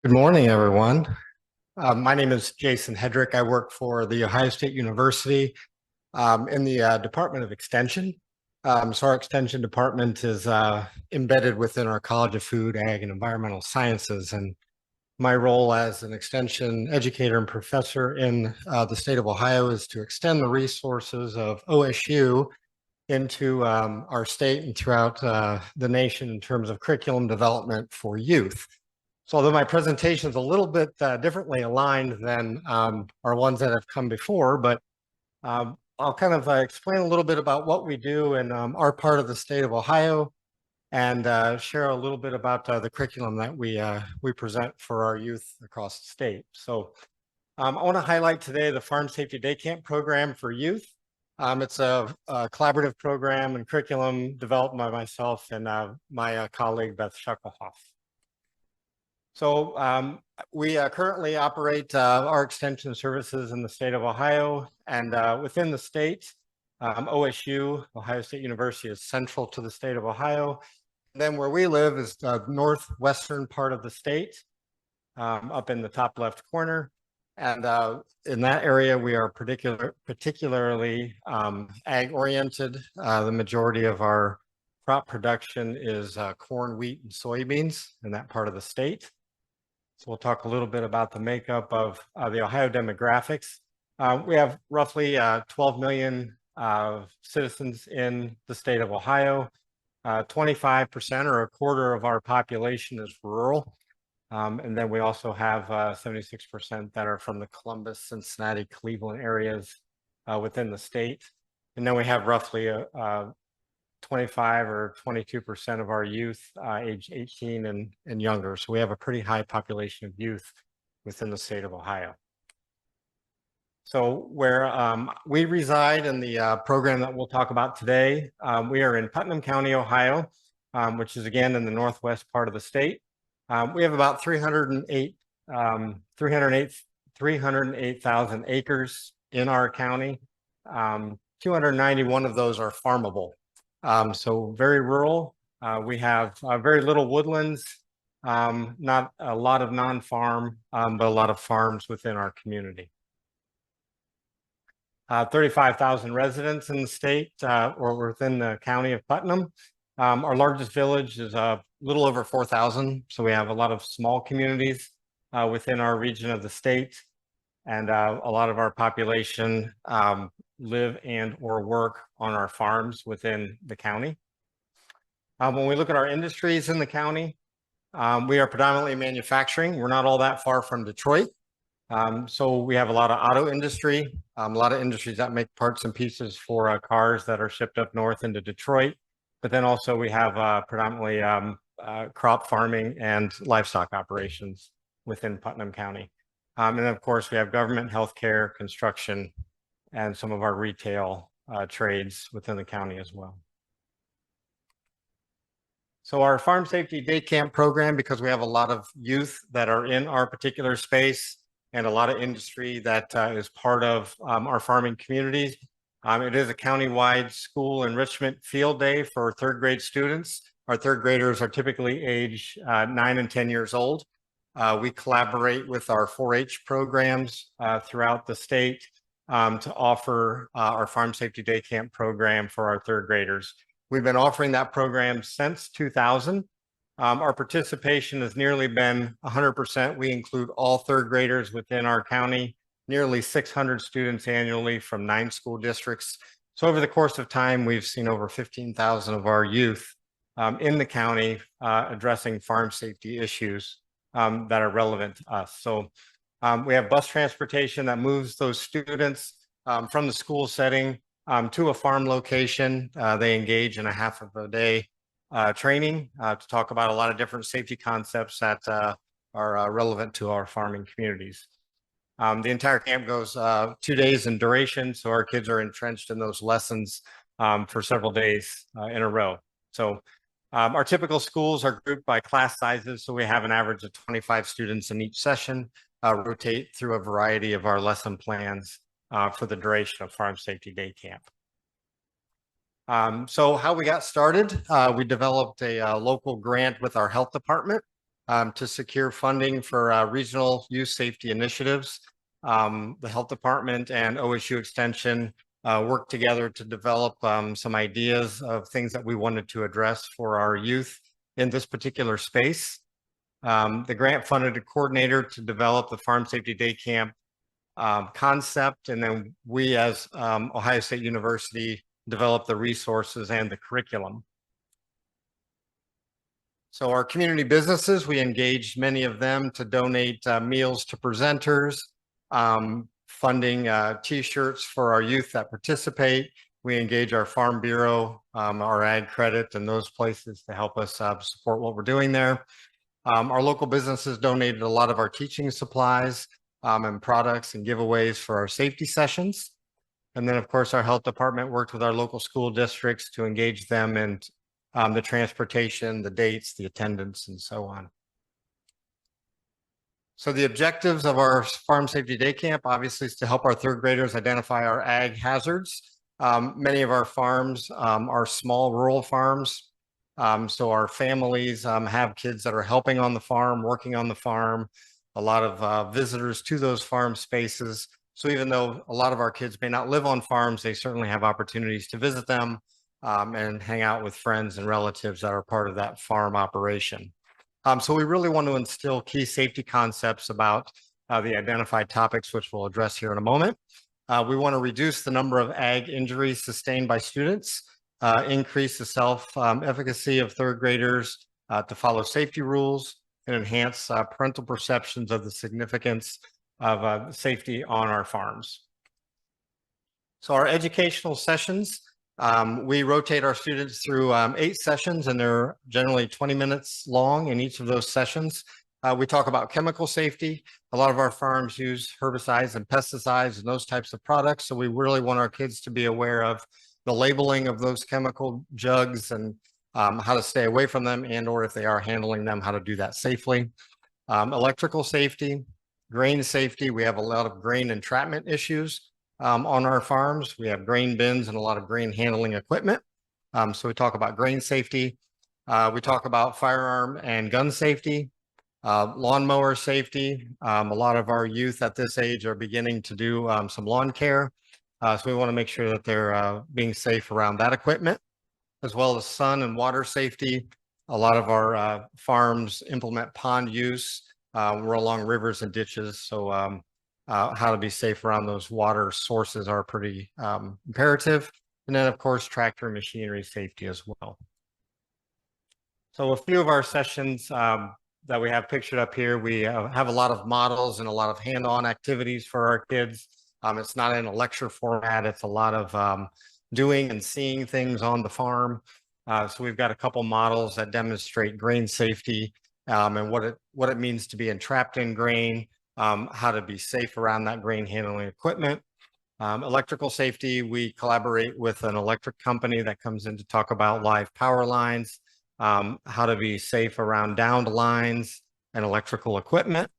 Good morning, everyone. My name is Jason Hedrick. I work for the Ohio State University in the Department of Extension. So our Extension department is embedded within our College of Food, Ag, and Environmental Sciences. And my role as an Extension educator and professor in the state of Ohio is to extend the resources of OSU into our state and throughout the nation in terms of curriculum development for youth. So although my presentation is a little bit differently aligned than our ones that have come before, but I'll kind of explain a little bit about what we do in our part of the state of Ohio and share a little bit about the curriculum that we present for our youth across the state. So I want to highlight today the Farm Safety Day Camp program for youth. It's a collaborative program and curriculum developed by myself and my colleague, Beth Shucklehoff. So we currently operate our extension services in the state of Ohio, and within the state, OSU, Ohio State University, is central to the state of Ohio. And then where we live is the northwestern part of the state, up in the top left corner. And in that area, we are particularly ag-oriented. The majority of our crop production is corn, wheat, and soybeans in that part of the state. So we'll talk a little bit about the makeup of the Ohio demographics. We have roughly 12 million citizens in the state of Ohio. 25% or a quarter of our population is rural. And then we also have 76% that are from the Columbus, Cincinnati, Cleveland areas within the state. And then we have roughly 25 or 22% of our youth age 18 and younger. So we have a pretty high population of youth within the state of Ohio. So where we reside in the program that we'll talk about today, we are in Putnam County, Ohio, which is again in the northwest part of the state. We have about 308,000 acres in our county. 291 of those are farmable. So very rural. We have very little woodlands, not a lot of non-farm, but a lot of farms within our community. 35,000 residents in the state or within the county of Putnam. Our largest village is a little over 4,000. So we have a lot of small communities within our region of the state. And a lot of our population live and or work on our farms within the county. When we look at our industries in the county, we are predominantly manufacturing. We're not all that far from Detroit. So we have a lot of auto industry, a lot of industries that make parts and pieces for cars that are shipped up north into Detroit. But then also we have predominantly crop farming and livestock operations within Putnam County. And then of course we have government, healthcare, construction, and some of our retail trades within the county as well. So our Farm Safety Day Camp program, because we have a lot of youth that are in our particular space and a lot of industry that is part of our farming communities. It is a countywide school enrichment field day for third grade students. Our third graders are typically age 9 and 10 years old. We collaborate with our 4-H programs throughout the state to offer our Farm Safety Day Camp program for our third graders. We've been offering that program since 2000. Our participation has nearly been 100%. We include all third graders within our county, nearly 600 students annually from 9 school districts. So over the course of time, we've seen over 15,000 of our youth in the county addressing farm safety issues that are relevant to us. So we have bus transportation that moves those students from the school setting to a farm location. They engage in a half of a day training to talk about a lot of different safety concepts that are relevant to our farming communities. The entire camp goes 2 days in duration, so our kids are entrenched in those lessons for several days in a row. So our typical schools are grouped by class sizes, so we have an average of 25 students in each session, rotate through a variety of our lesson plans for the duration of Farm Safety Day Camp. So how we got started, we developed a local grant with our health department to secure funding for regional youth safety initiatives. The Health Department and OSU Extension worked together to develop some ideas of things that we wanted to address for our youth in this particular space. The grant funded a coordinator to develop the Farm Safety Day Camp concept, and then we as Ohio State University developed the resources and the curriculum. So our community businesses, we engaged many of them to donate meals to presenters, funding t-shirts for our youth that participate. We engage our Farm Bureau, our Ag Credit, and those places to help us support what we're doing there. Our local businesses donated a lot of our teaching supplies and products and giveaways for our safety sessions. And then, of course, our health department worked with our local school districts to engage them in the transportation, the dates, the attendance, and so on. So the objectives of our Farm Safety Day Camp, obviously, is to help our third graders identify our ag hazards. Many of our farms are small rural farms. So our families have kids that are helping on the farm, working on the farm, a lot of visitors to those farm spaces. So even though a lot of our kids may not live on farms, they certainly have opportunities to visit them and hang out with friends and relatives that are part of that farm operation. So we really want to instill key safety concepts about the identified topics, which we'll address here in a moment. We want to reduce the number of ag injuries sustained by students, increase the self-efficacy of third graders to follow safety rules, and enhance parental perceptions of the significance of safety on our farms. So our educational sessions, we rotate our students through 8 sessions, and they're generally 20 minutes long in each of those sessions. We talk about chemical safety. A lot of our farms use herbicides and pesticides and those types of products. So we really want our kids to be aware of the labeling of those chemical jugs and how to stay away from them, and or if they are handling them, how to do that safely. Electrical safety, grain safety. We have a lot of grain entrapment issues on our farms. We have grain bins and a lot of grain handling equipment. So we talk about grain safety. We talk about firearm and gun safety, lawnmower safety. A lot of our youth at this age are beginning to do some lawn care. So we want to make sure that they're being safe around that equipment, as well as sun and water safety. A lot of our farms implement pond use. We're along rivers and ditches, so how to be safe around those water sources are pretty imperative. And then, of course, tractor and machinery safety as well. So a few of our sessions that we have pictured up here, we have a lot of models and a lot of hand-on activities for our kids. It's not in a lecture format. It's a lot of doing and seeing things on the farm. So we've got a couple models that demonstrate grain safety and what it means to be entrapped in grain, how to be safe around that grain handling equipment. Electrical safety, we collaborate with an electric company that comes in to talk about live power lines, how to be safe around downed lines and electrical equipment.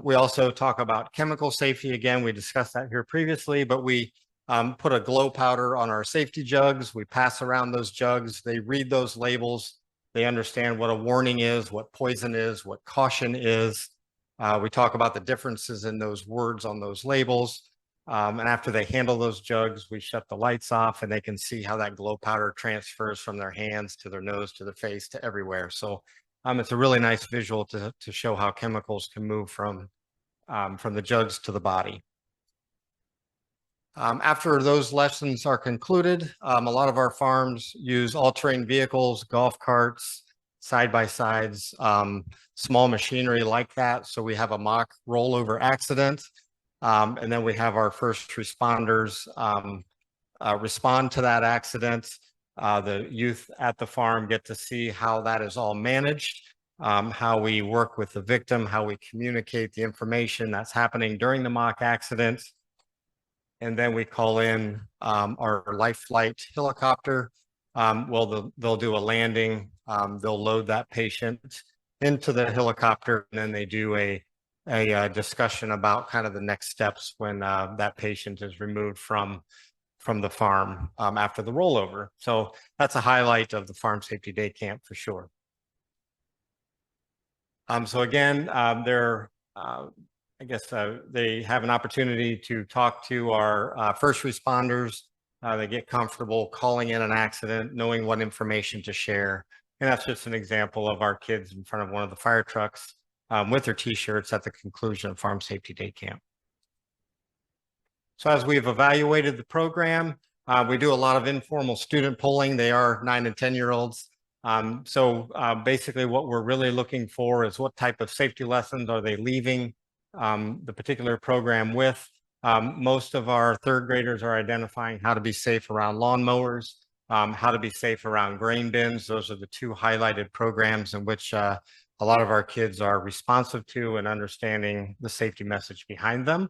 We also talk about chemical safety. Again, we discussed that here previously, but we put a glow powder on our safety jugs. We pass around those jugs. They read those labels. They understand what a warning is, what poison is, what caution is. We talk about the differences in those words on those labels. And after they handle those jugs, we shut the lights off and they can see how that glow powder transfers from their hands to their nose, to their face, to everywhere. So it's a really nice visual to show how chemicals can move from the jugs to the body. After those lessons are concluded, a lot of our farms use all-terrain vehicles, golf carts, side-by-sides, small machinery like that. So we have a mock rollover accident. And then we have our first responders respond to that accident. The youth at the farm get to see how that is all managed, how we work with the victim, how we communicate the information that's happening during the mock accident. And then we call in our life flight helicopter. Well, they'll do a landing. They'll load that patient into the helicopter, and then they do a discussion about kind of the next steps when that patient is removed from the farm after the rollover. So that's a highlight of the Farm Safety Day Camp for sure. So again, I guess they have an opportunity to talk to our first responders. They get comfortable calling in an accident, knowing what information to share. And that's just an example of our kids in front of one of the fire trucks with their T-shirts at the conclusion of Farm Safety Day Camp. So as we've evaluated the program, we do a lot of informal student polling. They are 9 and 10-year-olds. Basically what we're really looking for is what type of safety lessons are they leaving the particular program with. Most of our third graders are identifying how to be safe around lawnmowers, how to be safe around grain bins. Those are the two highlighted programs in which a lot of our kids are responsive to and understanding the safety message behind them.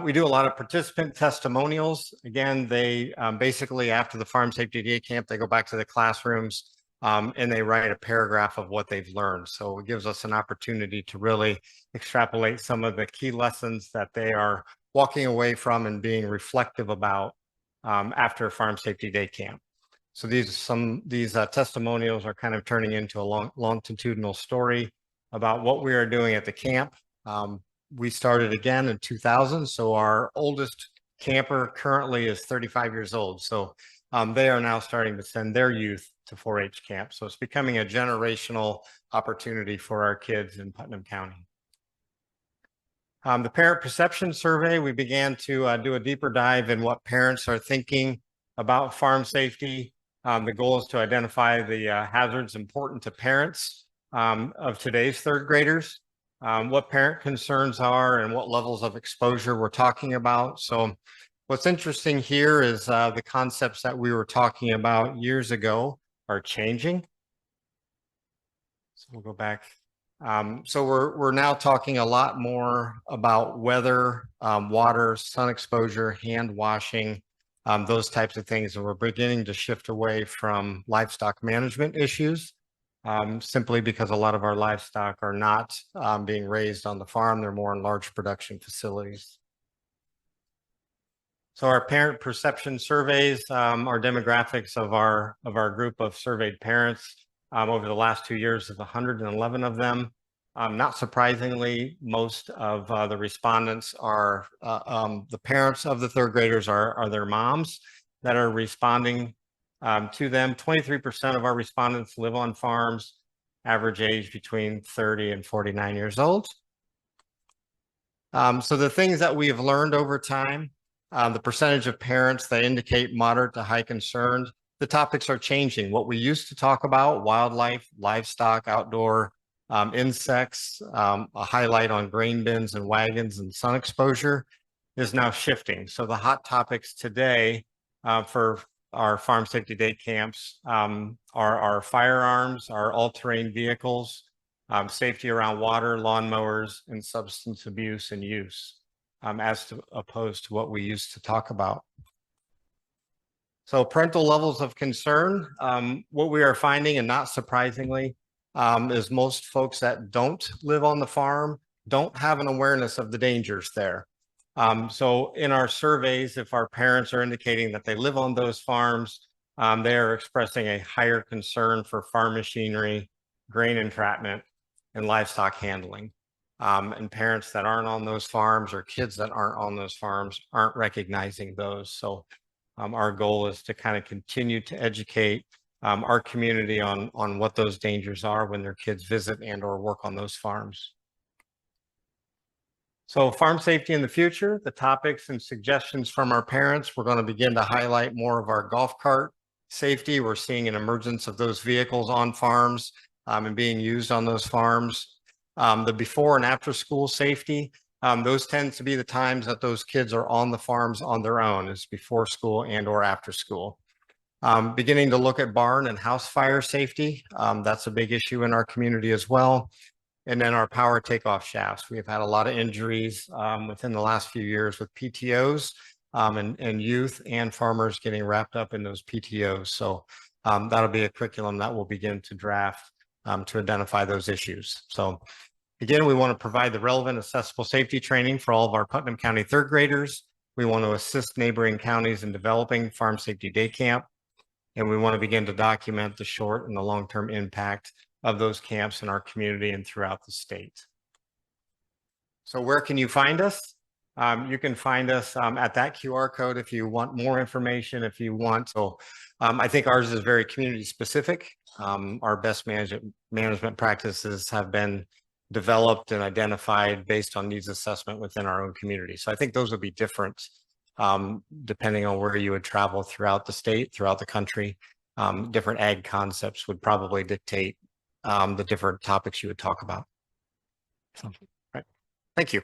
We do a lot of participant testimonials. Again, they basically, after the Farm Safety Day Camp, they go back to the classrooms and they write a paragraph of what they've learned. So it gives us an opportunity to really extrapolate some of the key lessons that they are walking away from and being reflective about after Farm Safety Day Camp. So these testimonials are kind of turning into a longitudinal story about what we are doing at the camp. We started again in 2000. So our oldest camper currently is 35 years old. So they are now starting to send their youth to 4-H camp. So it's becoming a generational opportunity for our kids in Putnam County. The parent perception survey, we began to do a deeper dive in what parents are thinking about farm safety. The goal is to identify the hazards important to parents of today's third graders. What parent concerns are and what levels of exposure we're talking about. So what's interesting here is the concepts that we were talking about years ago are changing. So we'll go back. So we're now talking a lot more about weather, water, sun exposure, hand washing, those types of things. And we're beginning to shift away from livestock management issues. Simply because a lot of our livestock are not being raised on the farm. They're more in large production facilities. So our parent perception surveys are demographics of our group of surveyed parents. Over the last 2 years, there's 111 of them. Not surprisingly, most of the respondents are the parents of the third graders are their moms that are responding to them. 23% of our respondents live on farms, average age between 30 and 49 years old. So the things that we have learned over time, the percentage of parents that indicate moderate to high concern, the topics are changing. What we used to talk about, wildlife, livestock, outdoor insects, a highlight on grain bins and wagons and sun exposure is now shifting. So the hot topics today for our Farm Safety Day camps are our firearms, our all-terrain vehicles, safety around water, lawnmowers, and substance abuse and use, as opposed to what we used to talk about. So parental levels of concern, what we are finding, and not surprisingly, is most folks that don't live on the farm don't have an awareness of the dangers there. So in our surveys, if our parents are indicating that they live on those farms, they are expressing a higher concern for farm machinery, grain entrapment, and livestock handling. And parents that aren't on those farms or kids that aren't on those farms aren't recognizing those. So our goal is to kind of continue to educate our community on what those dangers are when their kids visit and or work on those farms. So farm safety in the future, the topics and suggestions from our parents, we're going to begin to highlight more of our golf cart safety. We're seeing an emergence of those vehicles on farms and being used on those farms. The before and after school safety, those tend to be the times that those kids are on the farms on their own, is before school and or after school. Beginning to look at barn and house fire safety. That's a big issue in our community as well. And then our power takeoff shafts. We've had a lot of injuries within the last few years with PTOs and youth and farmers getting wrapped up in those PTOs. So that'll be a curriculum that we'll begin to draft to identify those issues. So again, we want to provide the relevant accessible safety training for all of our Putnam County third graders. We want to assist neighboring counties in developing Farm Safety Day Camp. And we want to begin to document the short and the long-term impact of those camps in our community and throughout the state. So where can you find us? You can find us at that QR code if you want more information, if you want. So I think ours is very community specific. Our best management practices have been developed and identified based on needs assessment within our own community. So I think those would be different depending on where you would travel throughout the state, throughout the country. Different ag concepts would probably dictate the different topics you would talk about. So, right. Thank you.